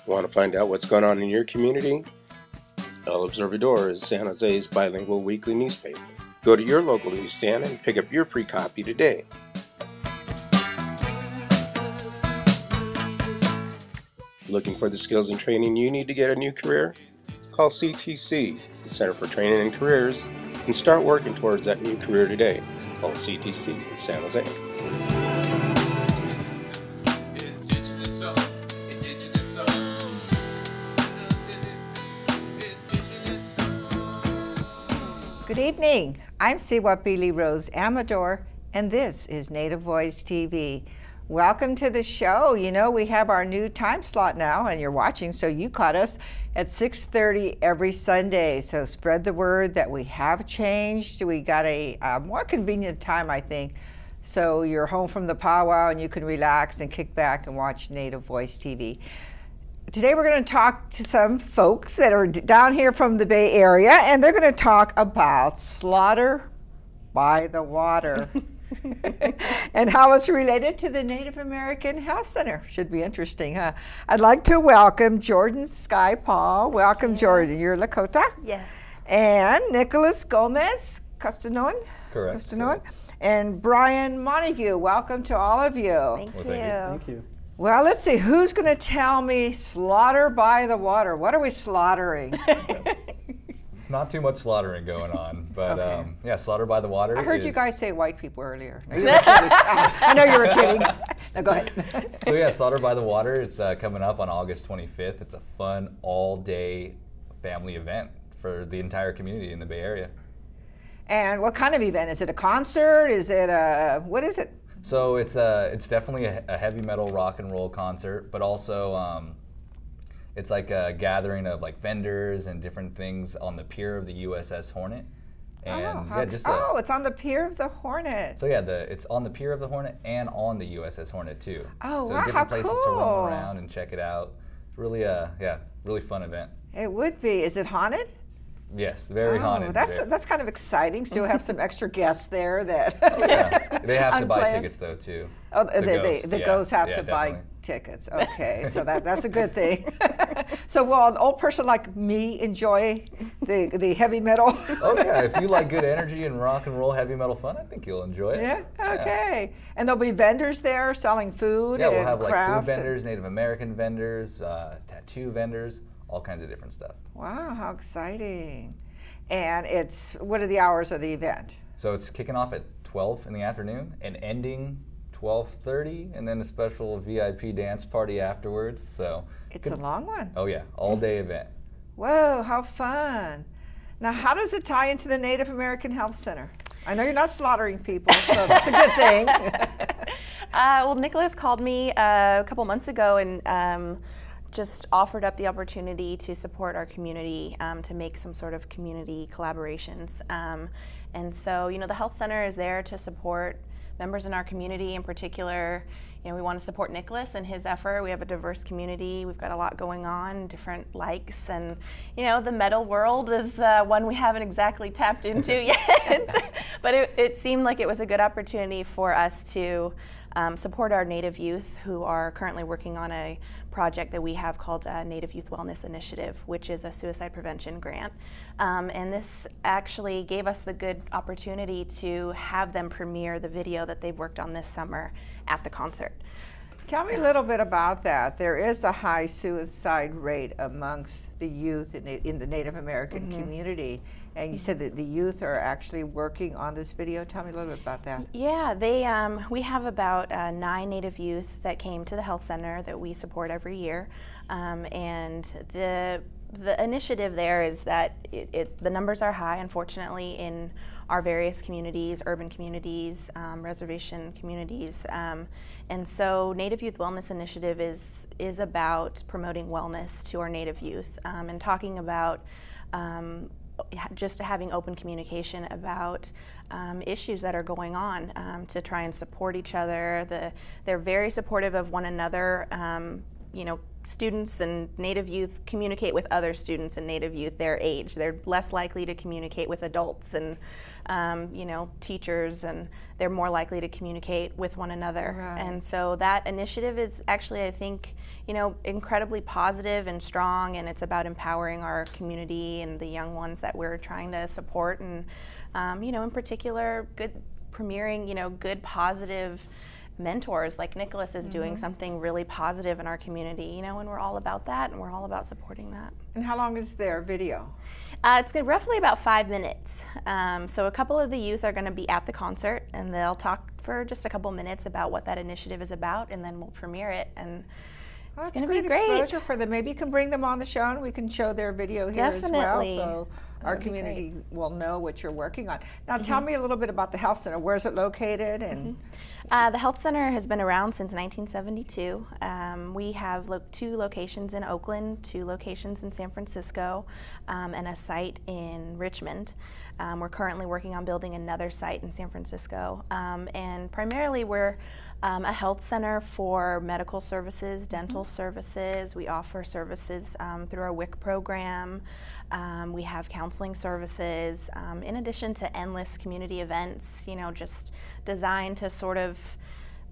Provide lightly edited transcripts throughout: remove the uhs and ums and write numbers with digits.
Want to find out what's going on in your community? El Observador is San Jose's bilingual weekly newspaper. Go to your local newsstand and pick up your free copy today. Looking for the skills and training you need to get a new career? Call CTC, the Center for Training and Careers, and start working towards that new career today. Call CTC in San Jose. Good evening. I'm Siwapili Rose Amador, and this is Native Voice TV. Welcome to the show. You know, we have our new time slot now, and you're watching, so you caught us at 6:30 every Sunday. So spread the word that we have changed. We got a more convenient time, I think. So you're home from the powwow and you can relax and kick back and watch Native Voice TV. Today we're going to talk to some folks that are down here from the Bay Area, and they're going to talk about slaughter by the water. And how it's related to the Native American Health Center. Should be interesting, huh? I'd like to welcome Jordan Sky Paul. Welcome, Jordan. You're Lakota? Yes. And Nicholas Gomez Costanoan? Correct. Costanoan. And Brian Montague. Welcome to all of you. Thank you. Thank you. Well, let's see. Who's going to tell me slaughter by the water? What are we slaughtering? Not too much slaughtering going on, but Okay. yeah, slaughter by the water. I heard you guys say white people earlier. No, you were kidding. I know you were kidding. No, go ahead. So yeah, slaughter by the water. It's coming up on August 25th. It's a fun all-day family event for the entire community in the Bay Area. And what kind of event? Is it a concert? Is it a, what is it? So it's definitely a heavy metal rock and roll concert, but also it's like a gathering of like vendors and different things on the pier of the USS Hornet. And it's on the pier of the Hornet. So yeah, it's on the pier of the Hornet and on the USS Hornet too. Oh, so wow, different how places cool. to roam around and check it out. It's really really fun event. It would be. Is it haunted? Yes, very haunted. That's kind of exciting. So you'll have some extra guests there that. Yeah. They have to buy Unplanned. tickets though too. Oh, the ghosts have to buy definitely. tickets. Okay, so that's a good thing. So will an old person like me enjoy the heavy metal? Oh yeah, if you like good energy and rock and roll heavy metal fun, I think you'll enjoy it. Yeah. Okay. Yeah. And there'll be vendors there selling food. Yeah, and we'll have like crafts food vendors, Native American vendors, tattoo vendors, all kinds of different stuff. Wow, how exciting! And what are the hours of the event? So it's kicking off at 12 in the afternoon and ending 12:30, and then a special VIP dance party afterwards. So it's a long one. Oh yeah, all day event. Whoa, how fun! Now, how does it tie into the Native American Health Center? I know you're not slaughtering people, so that's a good thing. Well, Nicholas called me a couple months ago and just offered up the opportunity to support our community, to make some sort of community collaborations. And so, you know, the health center is there to support members in our community. In particular, you know, we want to support Nicholas and his effort. We have a diverse community. We've got a lot going on, different likes, and you know, the metal world is one we haven't exactly tapped into yet. But it seemed like it was a good opportunity for us to support our Native youth who are currently working on a project that we have called Native Youth Wellness Initiative, which is a suicide prevention grant. And this actually gave us the good opportunity to have them premiere the video that they've worked on this summer at the concert. Tell me a little bit about that. There is a high suicide rate amongst the youth in the Native American community. And you said that the youth are actually working on this video. Tell me a little bit about that. Yeah, we have about 9 Native youth that came to the health center that we support every year. And the initiative there is that the numbers are high, unfortunately, in our various communities, urban communities, reservation communities. And so Native Youth Wellness Initiative is about promoting wellness to our Native youth and talking about just having open communication about issues that are going on to try and support each other. They're very supportive of one another you know, students and Native youth communicate with other students and Native youth their age. They're less likely to communicate with adults and you know, teachers, and they're more likely to communicate with one another. Right. And so that initiative is actually, I think, you know, incredibly positive and strong, and it's about empowering our community and the young ones that we're trying to support, and you know, in particular, premiering, you know, good positive mentors like Nicholas is doing something really positive in our community, you know, and we're all about that, and we're all about supporting that. And how long is their video? It's roughly about 5 minutes. So a couple of the youth are going to be at the concert, and they'll talk for just a couple minutes about what that initiative is about, and then we'll premiere it. And well, it's that's going to be great great exposure for them. Maybe you can bring them on the show, and we can show their video here as well, Definitely. so our community will know what you're working on. Now, tell me a little bit about the health center. Where is it located? And the health center has been around since 1972. We have 2 locations in Oakland, 2 locations in San Francisco, and a site in Richmond. We're currently working on building another site in San Francisco. And primarily we're a health center for medical services, dental services. We offer services through our WIC program. We have counseling services, in addition to endless community events, you know, just designed to sort of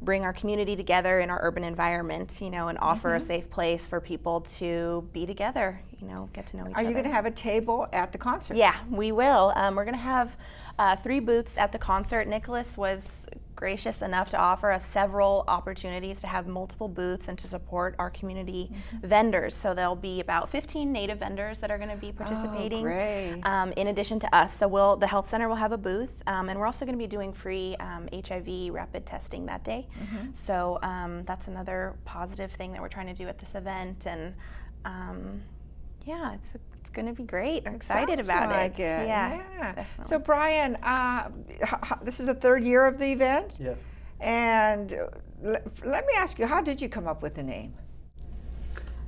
bring our community together in our urban environment, you know, and offer a safe place for people to be together, you know, get to know each other. are you going to have a table at the concert? Yeah, we will. We're going to have 3 booths at the concert. Nicholas was gracious enough to offer us several opportunities to have multiple booths and to support our community vendors. So there'll be about 15 Native vendors that are going to be participating, in addition to us. So the health center will have a booth, and we're also going to be doing free HIV rapid testing that day. So that's another positive thing that we're trying to do at this event, and yeah, it's going to be great. I'm excited about it. Yeah. Definitely. So Brian, this is the 3rd year of the event? Yes. And let me ask you, how did you come up with the name?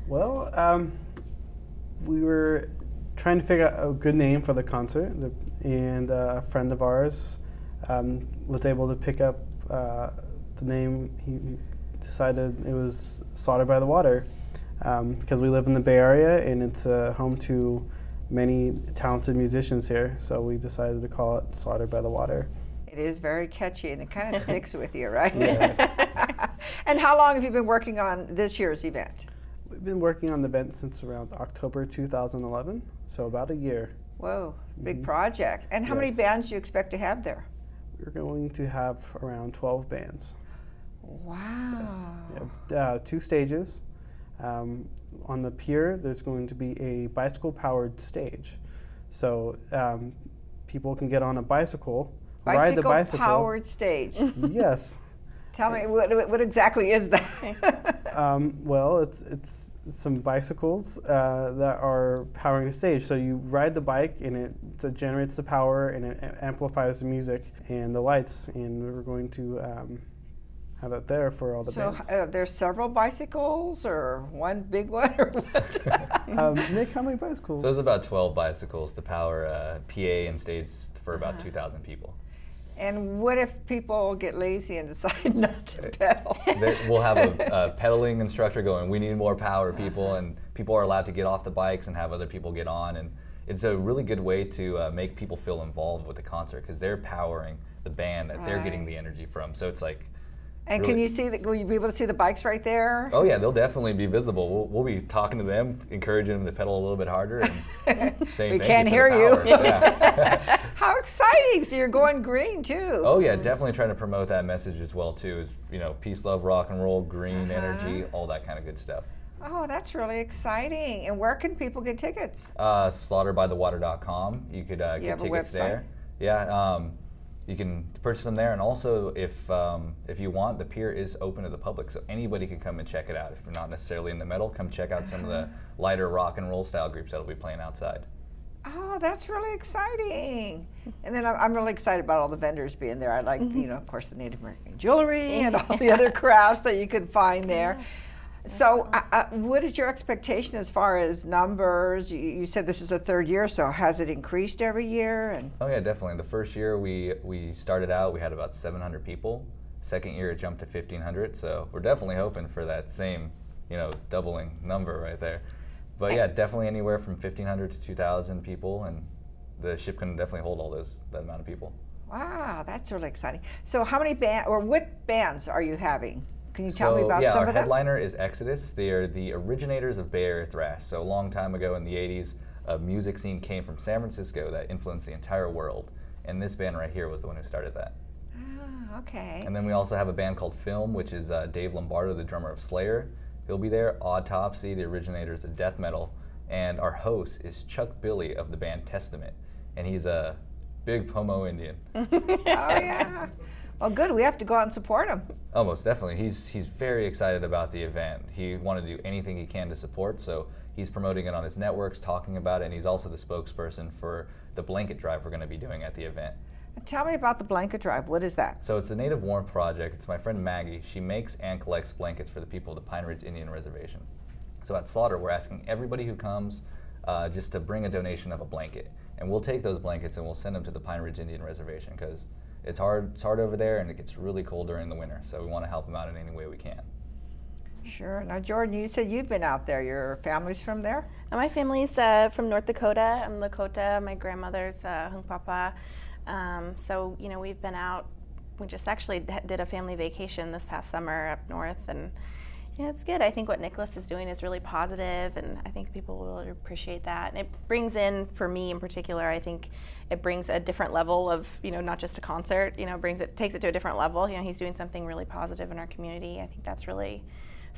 Well, we were trying to figure out a good name for the concert, and a friend of ours was able to pick up the name. He decided it was Slaughter by the Water. Because we live in the Bay Area, and it's home to many talented musicians here, so we decided to call it Slaughter by the Water. It is very catchy, and it kind of sticks with you, right? Yes. And how long have you been working on this year's event? We've been working on the event since around October 2011, so about a year. Whoa, big project. And how many Yes. bands do you expect to have there? We're going to have around 12 bands. Wow. Yes. We have 2 stages. On the pier, there's going to be a bicycle-powered stage. So people can get on a bicycle, ride the bicycle. Bicycle-powered stage. Yes. Tell me, what exactly is that? Well, it's some bicycles that are powering the stage. So you ride the bike, and it generates the power, and it amplifies the music and the lights. And we're going to have it there for all the bands. So there's several bicycles, or one big one, or what? Nick, how many bicycles? So there's about 12 bicycles to power PA and stage for about 2,000 people. And what if people get lazy and decide not to pedal? We'll have a pedaling instructor going, we need more power, people, and people are allowed to get off the bikes and have other people get on. And it's a really good way to make people feel involved with the concert, because they're powering the band that they're getting the energy from. So it's like, and really, can you see will you be able to see the bikes right there? oh yeah, they'll definitely be visible. We'll be talking to them, encouraging them to pedal a little bit harder, and saying We thank can't you for hear the you. power. Yeah. How exciting! So you're going green too. Oh yeah, definitely trying to promote that message as well too. Is, you know, peace, love, rock and roll, green energy, all that kind of good stuff. Oh, that's really exciting. And where can people get tickets? SlaughterByTheWater.com. You could You get have a tickets website? there. Yeah, you can purchase them there, and also if you want, the pier is open to the public, so anybody can come and check it out. If you're not necessarily in the metal, come check out some of the lighter rock and roll style groups that'll be playing outside. Oh, that's really exciting. And then I'm really excited about all the vendors being there. I like, you know, of course, the Native American jewelry and all the other crafts that you can find there. So what is your expectation as far as numbers? You said this is the 3rd year, so has it increased every year? And Oh yeah, definitely. The first year we started out, we had about 700 people. Second year it jumped to 1,500, so we're definitely hoping for that same, you know, doubling number right there. But yeah, definitely anywhere from 1,500 to 2,000 people, and the ship can definitely hold all that amount of people. Wow, that's really exciting. So how many what bands are you having? Can you tell me about some of them? Our headliner is Exodus. They are the originators of Bay Area thrash. So a long time ago in the 80s, a music scene came from San Francisco that influenced the entire world. And this band right here was the one who started that. Ah, okay. And then we also have a band called Film, which is Dave Lombardo, the drummer of Slayer. He'll be there. Autopsy, the originators of death metal. And our host is Chuck Billy of the band Testament. And he's a big Pomo Indian. Oh, yeah. Well, good. We have to go out and support him. Oh, most definitely. He's very excited about the event. He wanted to do anything he can to support, so he's promoting it on his networks, talking about it, and he's also the spokesperson for the blanket drive we're going to be doing at the event. Tell me about the blanket drive. What is that? So it's the Native Warmth Project. It's my friend Maggie. She makes and collects blankets for the people of the Pine Ridge Indian Reservation. So at Slaughter, we're asking everybody who comes just to bring a donation of a blanket. And we'll take those blankets and we'll send them to the Pine Ridge Indian Reservation because it's hard over there and it gets really cold during the winter. So we want to help them out in any way we can. Sure. Now, Jordan, you said you've been out there. Your family's from there? My family's from North Dakota. I'm Lakota. My grandmother's Hunkpapa. So, you know, we've been out. We just actually did a family vacation this past summer up north, and yeah, it's good. I think what Nicholas is doing is really positive, and I think people will appreciate that. And it brings in, for me in particular, I think it brings a different level of, you know, not just a concert, you know, takes it to a different level. You know, he's doing something really positive in our community. I think that's really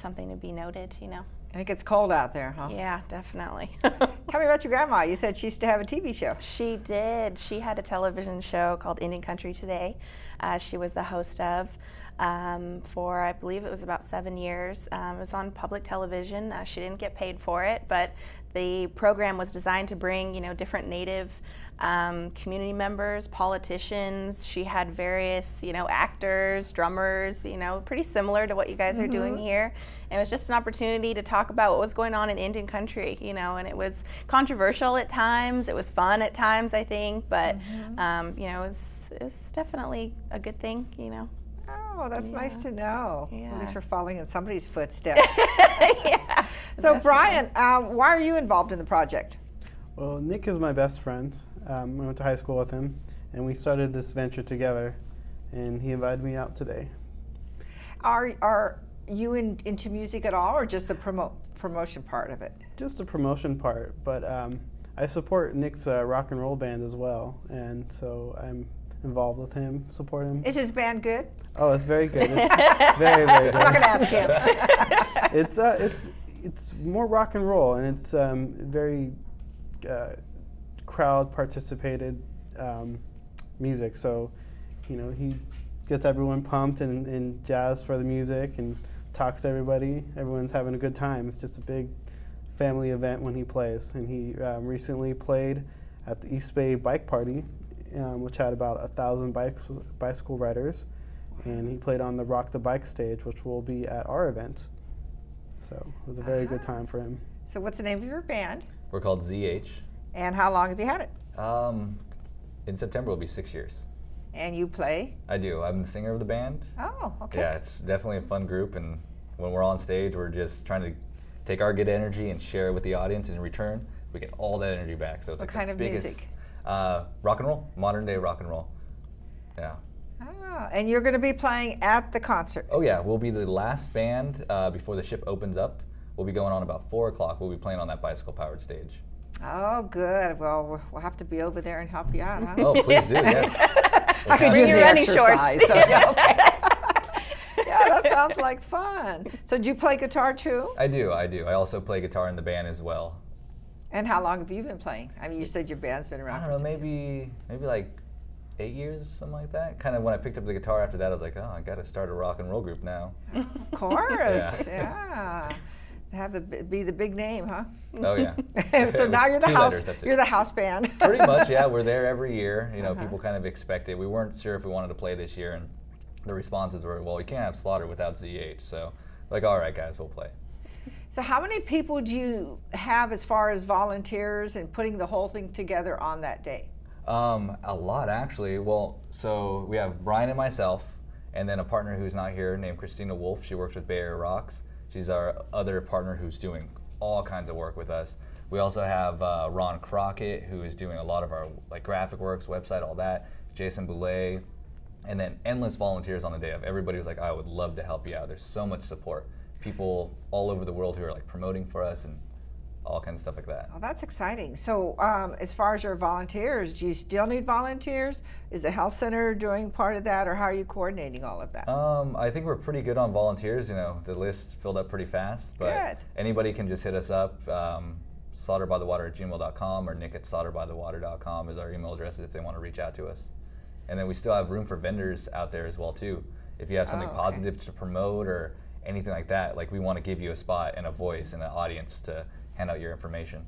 something to be noted, you know. I think it's cold out there, huh? Yeah, definitely. Tell me about your grandma. You said she used to have a TV show. She did. She had a television show called Indian Country Today. She was the host of for, I believe it was about 7 years. It was on public television. She didn't get paid for it, but the program was designed to bring, you know, different Native community members, politicians. She had various, you know, actors, drummers, you know, pretty similar to what you guys are doing here. And it was just an opportunity to talk about what was going on in Indian country, you know, and it was controversial at times. It was fun at times, I think, but, you know, it's definitely a good thing, you know. Oh, that's nice to know. Yeah. At least we're following in somebody's footsteps. Yeah, so, definitely. Brian, why are you involved in the project? Well, Nick is my best friend. I went to high school with him, and we started this venture together, and he invited me out today. Are you into music at all, or just the promotion part of it? Just the promotion part, but I support Nick's rock and roll band as well, and so I'm involved with him, support him. Is his band good? Oh, it's very good. It's very, very good. I'm not going to ask him. It's more rock and roll, and it's very crowd participated music. So, you know, he gets everyone pumped and jazzed for the music and talks to everybody. Everyone's having a good time. It's just a big family event when he plays. And he recently played at the East Bay Bike Party, which had about 1,000 bicycle riders. And he played on the Rock the Bike stage, which will be at our event. So it was a very good time for him. So what's the name of your band? We're called ZH. And how long have you had it? In September will be 6 years. And you play? I do. I'm the singer of the band. Oh, okay. Yeah, it's definitely a fun group, and when we're on stage, we're just trying to take our good energy and share it with the audience, and in return, we get all that energy back. So it's What like kind the of biggest, music? Rock and roll, modern day rock and roll. Yeah. Oh, and you're going to be playing at the concert? Oh yeah, we'll be the last band before the ship opens up. We'll be going on about 4 o'clock. We'll be playing on that bicycle-powered stage. Oh, good. Well, we'll have to be over there and help you out, huh? Oh, please do, yeah. I could Bring use your the running exercise. shorts. So, yeah, okay. Yeah, that sounds like fun. So do you play guitar too? I do. I also play guitar in the band as well. And how long have you been playing? I mean, you said your band's been around I don't know, for 6 maybe like 8 years or something like that. Kind of when I picked up the guitar after that, I was like, oh, I got to start a rock and roll group now. Of course, Yeah. yeah. Have to be the big name, huh? Oh yeah. So now you're the 2 house. letters, that's it. You're the house band. Pretty much, yeah. We're there every year. You know, people kind of expect it. We weren't sure if we wanted to play this year, and the responses were, well, we can't have Slaughter without ZH. So, like, all right, guys, we'll play. So how many people do you have as far as volunteers and putting the whole thing together on that day? A lot, actually. Well, so we have Brian and myself, and then a partner who's not here named Christina Wolf. She works with Bay Area Rocks. She's our other partner who's doing all kinds of work with us. We also have Ron Crockett, who is doing a lot of our like graphic works, website, all that. Jason Boulay, and then endless volunteers on the day of. Everybody was like, I would love to help you out. There's so much support. People all over the world who are like promoting for us and all kinds of stuff like that. Oh, that's exciting. So as far as your volunteers, do you still need volunteers? Is the health center doing part of that, or how are you coordinating all of that? I think we're pretty good on volunteers. You know, the list filled up pretty fast, but Good. Anybody can just hit us up. SlaughterByTheWater@gmail.com or nick@SlaughterByTheWater.com is our email address if they want to reach out to us. And then we still have room for vendors out there as well too. If you have something positive to promote or anything like that, like we want to give you a spot and a voice and an audience to hand out your information.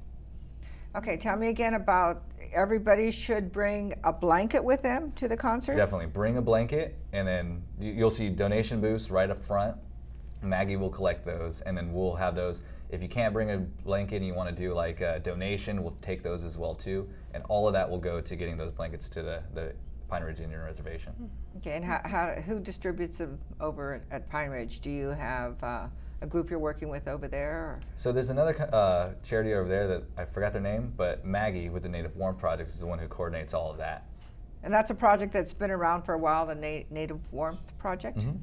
Okay, tell me again about everybody should bring a blanket with them to the concert? Definitely bring a blanket, and then you'll see donation booths right up front. Maggie will collect those, and then we'll have those. If you can't bring a blanket and you want to do like a donation, we'll take those as well too. And all of that will go to getting those blankets to the Pine Ridge Indian Reservation. Okay, and who distributes them over at Pine Ridge? Do you have a group you're working with over there? Or? So there's another charity over there that I forgot their name, but Maggie with the Native Warmth Project is the one who coordinates all of that. And that's a project that's been around for a while, the Native Warmth Project? Mm-hmm.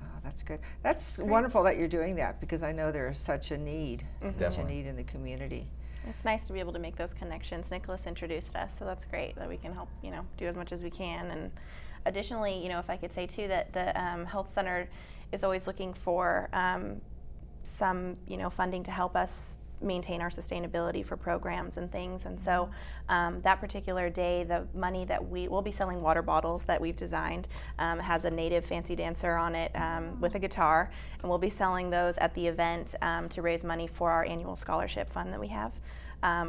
Oh, that's good. That's wonderful that you're doing that, because I know there's such a need, such a need in the community. It's nice to be able to make those connections. Nicholas introduced us, so that's great that we can help, do as much as we can. And additionally, if I could say too, that the Health Center is always looking for some, funding to help us maintain our sustainability for programs and things. And so that particular day, the money that we'll be selling water bottles that we've designed, has a native fancy dancer on it with a guitar, and we'll be selling those at the event to raise money for our annual scholarship fund that we have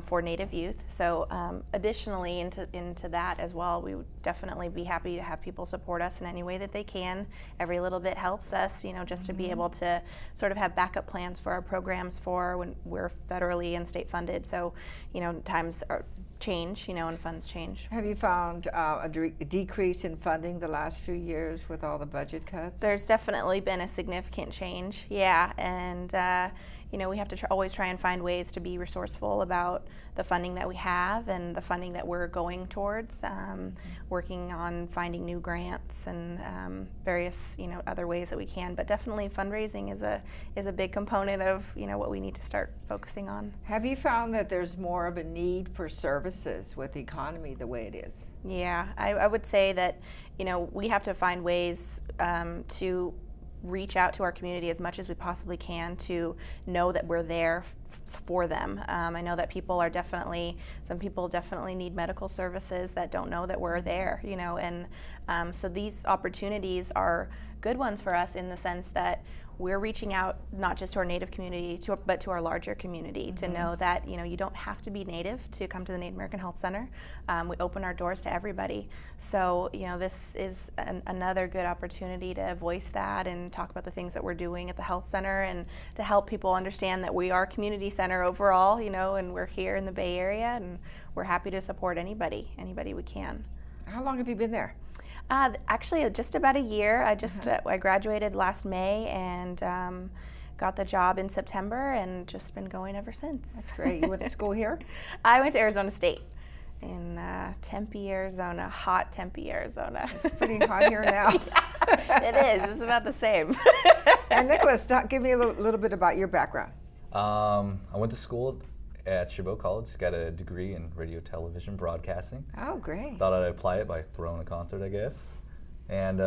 for Native youth. So additionally into that as well, we would definitely be happy to have people support us in any way that they can. Every little bit helps us, just to be able to sort of have backup plans for our programs for when we're federally and state funded. So, times change, and funds change. Have you found a decrease in funding the last few years with all the budget cuts? There's definitely been a significant change, yeah, and we have to always try and find ways to be resourceful about the funding that we have and the funding that we're going towards, working on finding new grants and various other ways that we can. But definitely fundraising is a big component of what we need to start focusing on. Have you found that there's more of a need for services with the economy the way it is? Yeah, I would say that we have to find ways to reach out to our community as much as we possibly can to know that we're there for them. I know that some people definitely need medical services that don't know that we're there, and so these opportunities are good ones for us in the sense that we're reaching out not just to our Native community, but to our larger community to know that you don't have to be Native to come to the Native American Health Center. We open our doors to everybody. So this is another good opportunity to voice that and talk about the things that we're doing at the Health Center and to help people understand that we are a community center overall, and we're here in the Bay Area and we're happy to support anybody we can. How long have you been there? Actually, just about a year. I graduated last May and got the job in September and just been going ever since. That's great. You went to school here? I went to Arizona State in Tempe, Arizona, hot Tempe, Arizona. It's pretty hot here now. Yeah, it is. It's about the same. And Nicholas, give me a little bit about your background. I went to school at Chabot College, got a degree in radio, television, broadcasting. Oh, great. Thought I'd apply it by throwing a concert, I guess. And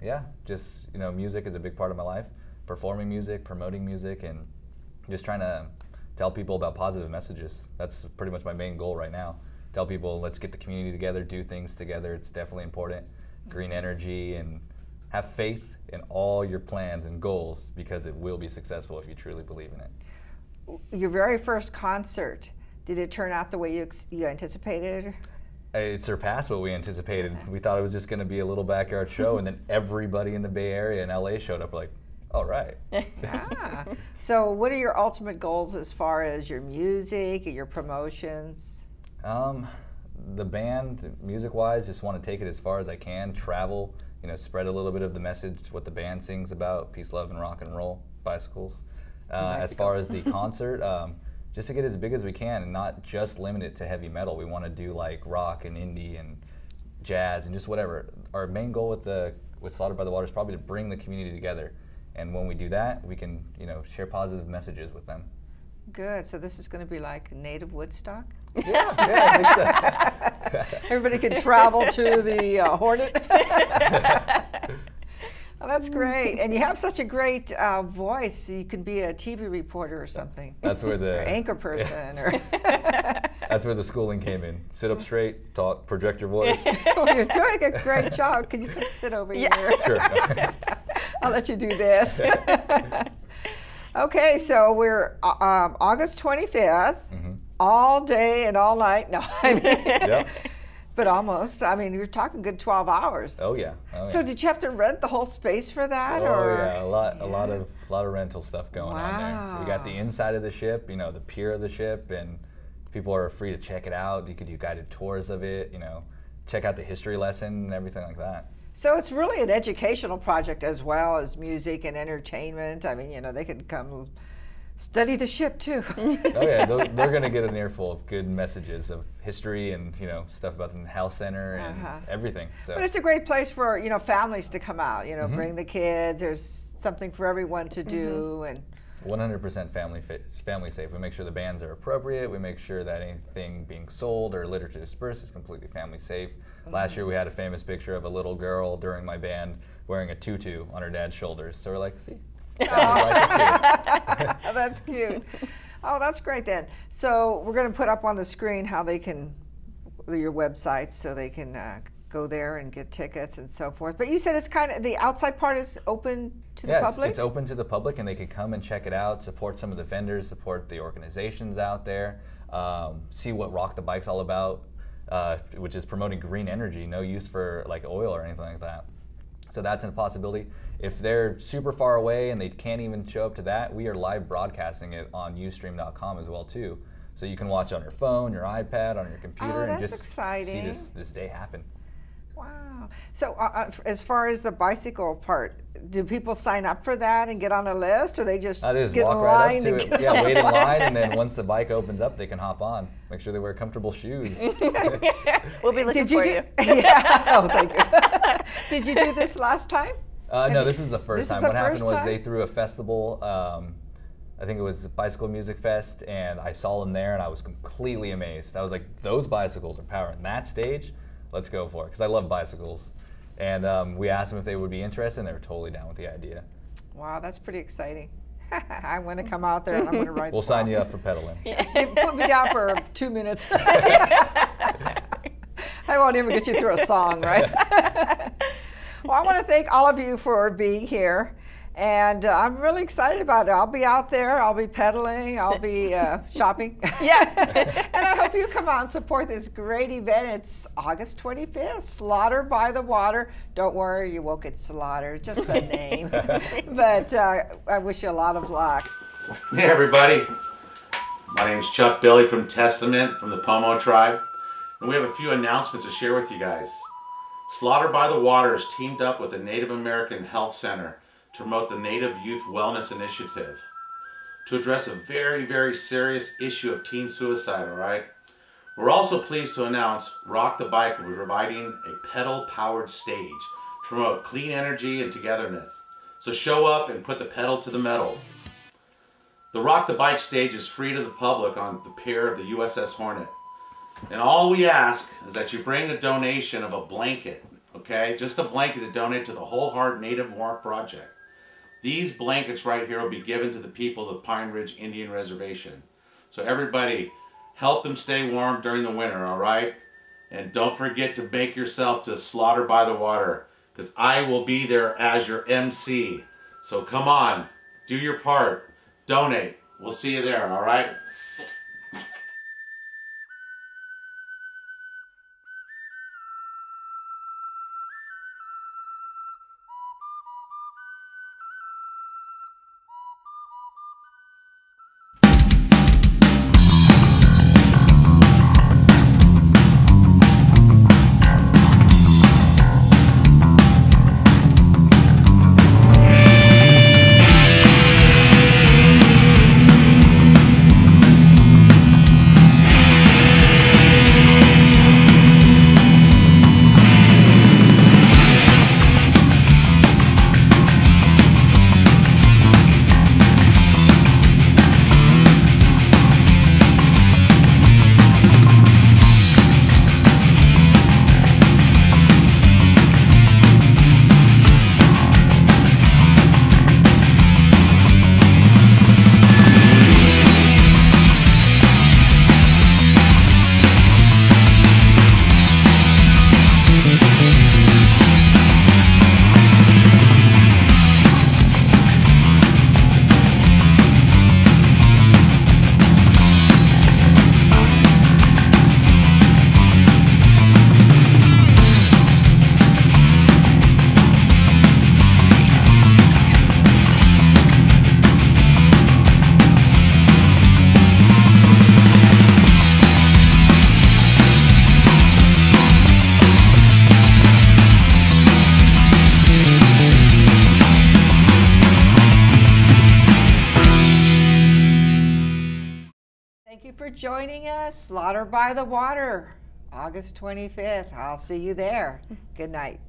yeah, just, music is a big part of my life. Performing music, promoting music, and just trying to tell people about positive messages. That's pretty much my main goal right now. Tell people, let's get the community together, do things together. It's definitely important. Green energy, and have faith in all your plans and goals, because it will be successful if you truly believe in it. Your very first concert, did it turn out the way you anticipated? It surpassed what we anticipated. We thought it was just going to be a little backyard show, and then everybody in the Bay Area and LA showed up like, all right. So what are your ultimate goals as far as your music, your promotions? The band, music-wise, just want to take it as far as I can, travel, spread a little bit of the message, what the band sings about, peace, love, and rock and roll, bicycles. As far as the concert, just to get as big as we can and not just limit it to heavy metal. We want to do like rock and indie and jazz and just whatever. Our main goal with Slaughter by the Water is probably to bring the community together. And when we do that, we can, share positive messages with them. Good. So this is going to be like Native Woodstock? Yeah, I think so. Everybody can travel to the Hornet? Oh, that's great. And you have such a great voice. You can be a TV reporter or something. That's where the... or anchor person. Or That's where the schooling came in. Sit up straight, talk, project your voice. Well, you're doing a great job. Can you come sit over here? Sure. I'll let you do this. Okay, so we're August 25th, all day and all night. No, I mean, Yep. but almost. I mean, you're talking good 12 hours. Oh yeah. So did you have to rent the whole space for that? Oh or? yeah, a lot of rental stuff going on there. We got the inside of the ship, the pier of the ship, and people are free to check it out. You could do guided tours of it, check out the history lesson and everything like that. So it's really an educational project as well as music and entertainment. I mean, they could come study the ship too. Oh yeah, they're going to get an earful of good messages of history and stuff about the health center and everything. So. But it's a great place for families to come out. Bring the kids. There's something for everyone to do. And 100% family safe. We make sure the bands are appropriate. We make sure that anything being sold or literature dispersed is completely family safe. Last year we had a famous picture of a little girl during my band wearing a tutu on her dad's shoulders. So we're like, see, that's cute. Oh, that's great then. So we're going to put up on the screen how they can, your website, so they can go there and get tickets and so forth. But you said it's kind of, the outside part is open to the public? It's open to the public, and they could come and check it out, support some of the vendors, support the organizations out there, see what Rock the Bike's all about, which is promoting green energy, no use for like oil or anything like that. So that's a possibility. If they're super far away and they can't even show up to that, we are live broadcasting it on ustream.com as well too. So you can watch on your phone, your iPad, on your computer, and just see this day happen. Wow. So as far as the bicycle part, do people sign up for that and get on a list, or they just walk in line right up to it? Yeah, wait in line, and then once the bike opens up, they can hop on. Make sure they wear comfortable shoes. We'll be looking for you. Yeah. Oh, thank you. Did you do this last time? No, this is the first time. What happened was they threw a festival. I think it was Bicycle Music Fest, and I saw them there, and I was completely amazed. I was like, those bicycles are powering that stage. Let's go for it, because I love bicycles. And we asked them if they would be interested, and they were totally down with the idea. Wow, that's pretty exciting. I want to come out there and I'm going to ride. We'll sign you up for pedaling. Put me down for 2 minutes. I won't even get you through a song, right? Well, I want to thank all of you for being here. And I'm really excited about it. I'll be out there. I'll be pedaling. I'll be shopping. Yeah. And I hope you come out and support this great event. It's August 25th, Slaughter by the Water. Don't worry, you won't get slaughtered, just the name. But I wish you a lot of luck. Hey, everybody. My name's Chuck Billy from Testament, from the Pomo tribe. And we have a few announcements to share with you guys. Slaughter by the Water is teamed up with the Native American Health Center to promote the Native Youth Wellness Initiative to address a very, very serious issue of teen suicide, all right? We're also pleased to announce Rock the Bike will be providing a pedal-powered stage to promote clean energy and togetherness. So show up and put the pedal to the metal. The Rock the Bike stage is free to the public on the pier of the USS Hornet. And all we ask is that you bring a donation of a blanket, okay? Just a blanket to donate to the Whole Heart Native Warmth Project. These blankets right here will be given to the people of the Pine Ridge Indian Reservation. So everybody, help them stay warm during the winter, all right? And don't forget to make yourself to Slaughter by the Water, because I will be there as your MC. So come on, do your part, donate. We'll see you there, all right? for joining us. Slaughter by the Water, August 25th. I'll see you there. Good night.